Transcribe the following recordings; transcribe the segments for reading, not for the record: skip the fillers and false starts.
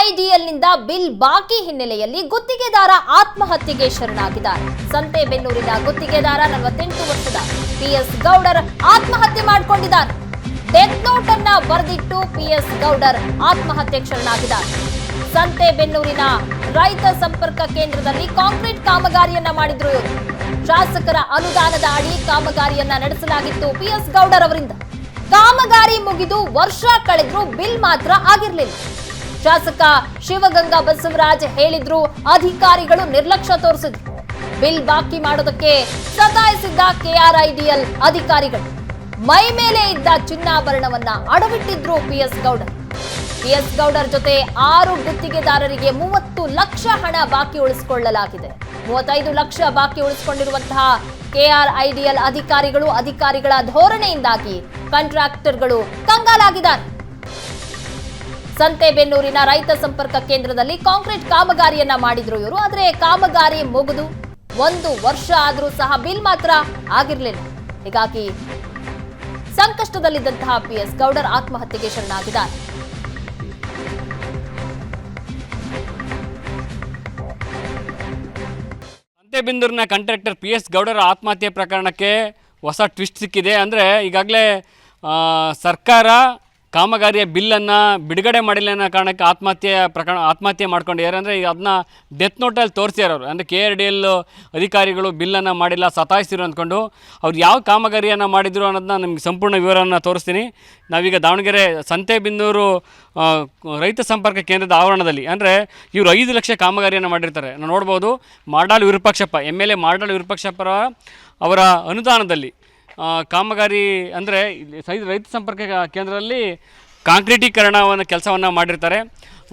ಕೆಆರ್ಐಡಿಎಲ್ನಿಂದ bill ಬಾಕಿ ಹಿನ್ನೆಲೆಯಲ್ಲಿ ಗುತ್ತಿಗೆದಾರ ಆತ್ಮಹತ್ಯೆಗೆ ಶರಣಾಗಿದ್ದಾರೆ. ಸಂತೆಬೆನ್ನೂರಿನ ಗುತ್ತಿಗೆದಾರ 48 ವರ್ಷದ ಪಿಎಸ್ ಗೌಡರ್ ಆತ್ಮಹತ್ಯೆ ಮಾಡಿಕೊಂಡಿದ್ದಾರೆ. ಡೆತ್ ನೋಟ್ ಅನ್ನ ಬರೆದಿಟ್ಟು ಪಿಎಸ್ ಗೌಡರ್ ಆತ್ಮಹತ್ಯೆಗೆ ಶರಣಾಗಿದ್ದಾರೆ. ಸಂತೆಬೆನ್ನೂರಿನ ರೈತ ಸಂಪರ್ಕ ಕೇಂದ್ರದಲ್ಲಿ ಕಾಂಕ್ರೀಟ್ ಕಾಮಗಾರಿಯನ್ನ ಮಾಡಿದ್ರು ಇವರು. ಶಾಸಕರ ಅನುದಾನದ ಅಡಿ ಕಾಮಗಾರಿಯನ್ನ ನಡೆಸಲಾಗಿತ್ತು ಪಿಎಸ್ ಗೌಡರ್ ಅವರಿಂದ. ಕಾಮಗಾರಿ ಮುಗಿದು ವರ್ಷ ಕಳೆದ್ರೂ ಬಿಲ್ ಮಾತ್ರ ಆಗಿರಲಿಲ್ಲ. ಶಾಸಕ ಶಿವಗಂಗಾ ಬಸವರಾಜ್ ಹೇಳಿದ್ರು, ಅಧಿಕಾರಿಗಳು ನಿರ್ಲಕ್ಷ್ಯ ತೋರಿಸಿದ್ರು. ಬಿಲ್ ಬಾಕಿ ಮಾಡೋದಕ್ಕೆ ಸತಾಯಿಸಿದ್ದ ಕೆಆರ್ಐಡಿಎಲ್ ಅಧಿಕಾರಿಗಳು ಮೈ ಮೇಲೆ ಇದ್ದ ಚಿನ್ನಾಭರಣವನ್ನ ಅಡವಿಟ್ಟಿದ್ರು ಪಿಎಸ್ ಗೌಡರ್. ಪಿಎಸ್ ಗೌಡರ್ ಜೊತೆ 6 ಗುತ್ತಿಗೆದಾರರಿಗೆ 30 ಲಕ್ಷ ಹಣ ಬಾಕಿ ಉಳಿಸಿಕೊಳ್ಳಲಾಗಿದೆ. 35 ಲಕ್ಷ ಬಾಕಿ ಉಳಿಸಿಕೊಂಡಿರುವಂತಹ ಕೆಆರ್ಐಡಿಎಲ್ ಅಧಿಕಾರಿಗಳ ಧೋರಣೆಯಿಂದಾಗಿ ಕಾಂಟ್ರಾಕ್ಟರ್ಗಳು ಕಂಗಾಲಾಗಿದ್ದಾರೆ. ಸಂತೆಬೆನ್ನೂರಿನ ರೈತ ಸಂಪರ್ಕ ಕೇಂದ್ರದಲ್ಲಿ ಕಾಂಕ್ರೀಟ್ ಕಾಮಗಾರಿಯನ್ನ ಮಾಡಿದ್ರು ಇವರು. ಆದ್ರೆ ಕಾಮಗಾರಿ ಮುಗಿದು 1 ವರ್ಷ ಆದ್ರೂ ಸಹ ಬಿಲ್ ಮಾತ್ರ ಆಗಿರಲಿಲ್ಲ. ಹೀಗಾಗಿ ಸಂಕಷ್ಟದಲ್ಲಿದ್ದಂತಹ ಪಿಎಸ್ ಗೌಡರ್ ಆತ್ಮಹತ್ಯೆಗೆ ಶರಣಾಗಿದ್ದಾರೆ. ಸಂತೆಬೆನ್ನೂರಿನ ಕಾಂಟ್ರಾಕ್ಟರ್ ಪಿಎಸ್ ಗೌಡರ ಆತ್ಮಹತ್ಯೆ ಪ್ರಕರಣಕ್ಕೆ ಹೊಸ ಟ್ವಿಸ್ಟ್ ಸಿಕ್ಕಿದೆ. ಅಂದರೆ ಈಗಾಗಲೇ ಸರ್ಕಾರ ಕಾಮಗಾರಿಯ ಬಿಲ್ಲನ್ನು ಬಿಡುಗಡೆ ಮಾಡಿಲ್ಲ ಅನ್ನೋ ಕಾರಣಕ್ಕೆ ಆತ್ಮಹತ್ಯೆ ಮಾಡ್ಕೊಂಡಿದ್ದಾರೆ. ಅಂದರೆ ಈಗ ಅದನ್ನ ಡೆತ್ ನೋಟಲ್ಲಿ ತೋರಿಸ್ಯಾರ ಅವರು. ಅಂದರೆ KRDL ಅಧಿಕಾರಿಗಳು ಬಿಲ್ಲನ್ನು ಮಾಡಿಲ್ಲ, ಸತಾಯಿಸಿರು ಅಂದ್ಕೊಂಡು ಅವ್ರು ಯಾವ ಕಾಮಗಾರಿಯನ್ನು ಮಾಡಿದ್ರು ಅನ್ನೋದನ್ನ ನಿಮ್ಗೆ ಸಂಪೂರ್ಣ ವಿವರವನ್ನು ತೋರಿಸ್ತೀನಿ. ನಾವೀಗ ದಾವಣಗೆರೆ ಸಂತೆಬೆನ್ನೂರು ರೈತ ಸಂಪರ್ಕ ಕೇಂದ್ರದ ಆವರಣದಲ್ಲಿ, ಅಂದರೆ ಇವರು 5 ಲಕ್ಷ ಕಾಮಗಾರಿಯನ್ನು ಮಾಡಿರ್ತಾರೆ. ನಾವು ನೋಡ್ಬೋದು, ಮಾಡಾಳು ವಿರೂಪಾಕ್ಷಪ್ಪ MLA ಮಾಡಾಳು ವಿರೂಪಾಕ್ಷಪ್ಪರ ಅವರ ಅನುದಾನದಲ್ಲಿ ಕಾಮಗಾರಿ, ಅಂದರೆ ರೈತ ಸಂಪರ್ಕ ಕೇಂದ್ರದಲ್ಲಿ ಕಾಂಕ್ರೀಟೀಕರಣವನ್ನು ಕೆಲಸವನ್ನು ಮಾಡಿರ್ತಾರೆ.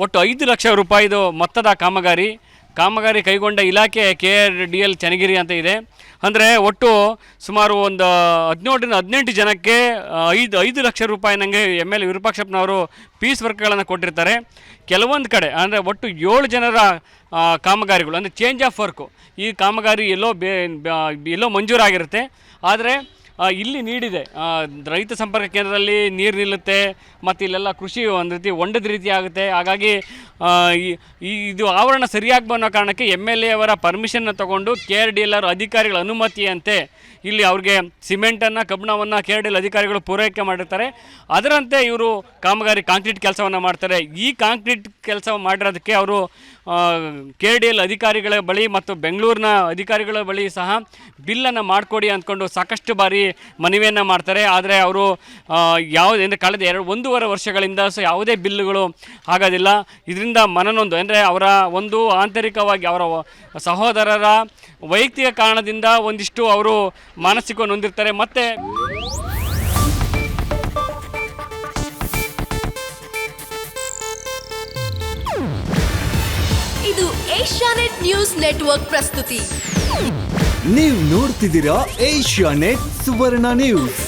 ಒಟ್ಟು 5 ಲಕ್ಷ ರೂಪಾಯಿದು ಮೊತ್ತದ ಕಾಮಗಾರಿ ಕೈಗೊಂಡ ಇಲಾಖೆ KRDL ಚನ್ನಗಿರಿ ಅಂತ ಇದೆ. ಅಂದರೆ ಒಟ್ಟು ಸುಮಾರು ಒಂದು 17-18 ಜನಕ್ಕೆ 5 ಲಕ್ಷ ರೂಪಾಯಿ ನನಗೆ MLA ವಿರೂಪಾಕ್ಷಪ್ಪನವರು ಪೀಸ್ ವರ್ಕ್ಗಳನ್ನು ಕೊಟ್ಟಿರ್ತಾರೆ. ಕೆಲವೊಂದು ಕಡೆ ಅಂದರೆ ಒಟ್ಟು 7 ಜನರ ಕಾಮಗಾರಿಗಳು, ಅಂದರೆ ಚೇಂಜ್ ಆಫ್ ವರ್ಕು, ಈ ಕಾಮಗಾರಿ ಎಲ್ಲೋ ಮಂಜೂರಾಗಿರುತ್ತೆ. ಆದರೆ ಇಲ್ಲಿ ನೀಡಿದೆ, ರೈತ ಸಂಪರ್ಕ ಕೇಂದ್ರದಲ್ಲಿ ನೀರು ನಿಲ್ಲುತ್ತೆ ಮತ್ತು ಇಲ್ಲೆಲ್ಲ ಕೃಷಿ ಒಂದು ರೀತಿ ಹೊಂಡದ ರೀತಿ ಆಗುತ್ತೆ. ಹಾಗಾಗಿ ಇದು ಆವರಣ ಸರಿಯಾಗಿ ಬನ್ನೋ ಕಾರಣಕ್ಕೆ MLA ಅವರ ಪರ್ಮಿಷನ್ನ ತೊಗೊಂಡು KRDL ಅಧಿಕಾರಿಗಳ ಅನುಮತಿಯಂತೆ ಇಲ್ಲಿ ಅವ್ರಿಗೆ ಸಿಮೆಂಟನ್ನು, ಕಬ್ಬಿಣವನ್ನು KRDL ಅಧಿಕಾರಿಗಳು ಪೂರೈಕೆ ಮಾಡಿರ್ತಾರೆ. ಅದರಂತೆ ಇವರು ಕಾಂಕ್ರೀಟ್ ಕೆಲಸವನ್ನು ಮಾಡ್ತಾರೆ. ಈ ಕಾಂಕ್ರೀಟ್ ಕೆಲಸ ಮಾಡಿರೋದಕ್ಕೆ ಅವರು KRDL ಅಧಿಕಾರಿಗಳ ಬಳಿ ಮತ್ತು ಬೆಂಗಳೂರಿನ ಅಧಿಕಾರಿಗಳ ಬಳಿ ಸಹ ಬಿಲ್ಲನ್ನು ಮಾಡಿಕೊಡಿ ಅಂದ್ಕೊಂಡು ಸಾಕಷ್ಟು ಬಾರಿ ಮನವಿಯನ್ನು ಮಾಡ್ತಾರೆ. ಆದರೆ ಅವರು ಯಾವುದೆಂದರೆ ಕಳೆದ 1.5 ವರ್ಷಗಳಿಂದ ಯಾವುದೇ ಬಿಲ್ಲುಗಳು ಆಗೋದಿಲ್ಲ. ಇದರಿಂದ ಮನನೊಂದು, ಅಂದರೆ ಅವರ ಒಂದು ಆಂತರಿಕವಾಗಿ ಅವರ ಸಹೋದರರ ವೈಯಕ್ತಿಕ ಕಾರಣದಿಂದ ಒಂದಿಷ್ಟು ಅವರು ಮಾನಸಿಕ ನೊಂದಿರ್ತಾರೆ. ಮತ್ತು ಇದು ಏಷ್ಯಾನೆಟ್ ನ್ಯೂಸ್ ನೆಟ್ವರ್ಕ್ ಪ್ರಸ್ತುತಿ. ನೀವು ನೋಡ್ತಿದ್ದೀರಾ ಏಷ್ಯಾನೆಟ್ ಸುವರ್ಣ ನ್ಯೂಸ್.